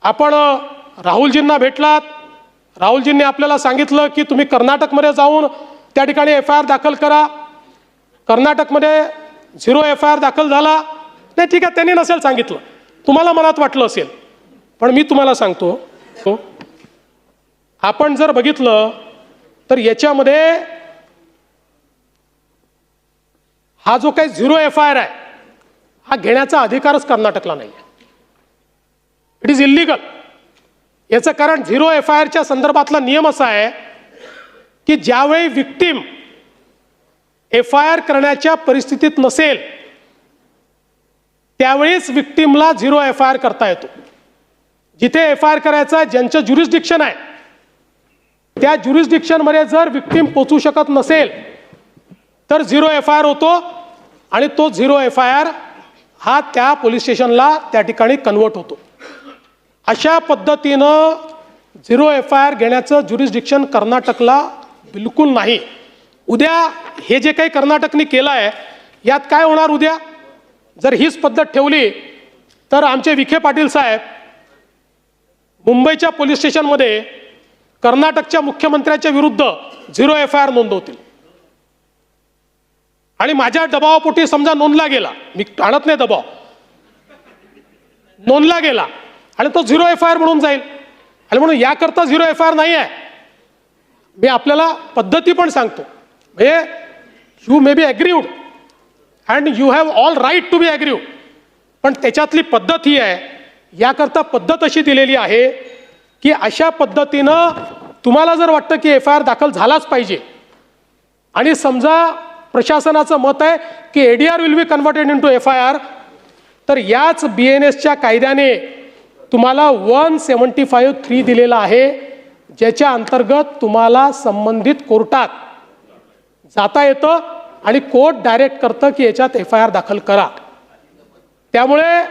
आपण राहुलजींना भेटलात, राहुलजींनी आपल्याला सांगितलं की तुम्ही कर्नाटकमध्ये जाऊन त्या ठिकाणी FIR दाखल करा. कर्नाटकमध्ये 0 FIR दाखल झाला. नाही ठीक आहे, त्यांनी नसेल सांगितलं, तुम्हाला मनात वाटलं असेल, पण मी तुम्हाला सांगतो, आपण जर बघितलं तर याच्यामध्ये हा जो काही 0 FIR आहे हा घेण्याचा अधिकारच कर्नाटकला नाही आहे. It is illegal. याचं कारण 0 FIRच्या संदर्भातला नियम असा आहे की ज्यावेळी विक्टिम FIR करण्याच्या परिस्थितीत नसेल त्यावेळीच विक्टिमला 0 FIR करता येतो. जिथे FIR करायचा ज्यांचं ज्युरिस्डिक्शन आहे त्या ज्युरिस्डिक्शनमध्ये जर विक्टिम पोचू शकत नसेल तर 0 FIR होतो आणि तो 0 FIR हा त्या पोलीस स्टेशनला त्या ठिकाणी कन्वर्ट होतो. अशा पद्धतीनं 0 FIR घेण्याचं ज्युरिस्डिक्शन कर्नाटकला बिलकुल नाही. उद्या हे जे काही कर्नाटकने केलं आहे यात काय होणार? उद्या जर हीच पद्धत ठेवली तर आमचे विखे पाटील साहेब मुंबईच्या पोलीस स्टेशनमध्ये कर्नाटकच्या मुख्यमंत्र्याच्या विरुद्ध 0 FIR नोंदवतील. आणि माझ्या दबावापोटी समजा नोंदला गेला, मी आणत नाही दबाव, नोंदला गेला आणि तो 0 FIR म्हणून जाईल. आणि म्हणून याकरता 0 FIR नाही आहे. मी आपल्याला पद्धती पण सांगतो, म्हणजे you may be aggrieved and you have all right to be aggrieved, पण त्याच्यातली पद्धत ही आहे, याकरता पद्धत अशी दिलेली आहे की अशा पद्धतीनं तुम्हाला जर वाटतं की FIR दाखल झालाच पाहिजे आणि समजा प्रशासनाचं मत आहे की ADR will be converted into FIR, तर याच BNSच्या कायद्याने तुम्हाला 175(3) दिलेला आहे, ज्याच्या अंतर्गत तुम्हाला संबंधित कोर्टात जाता येतं आणि कोर्ट डायरेक्ट करतं की याच्यात FIR दाखल करा. त्यामुळे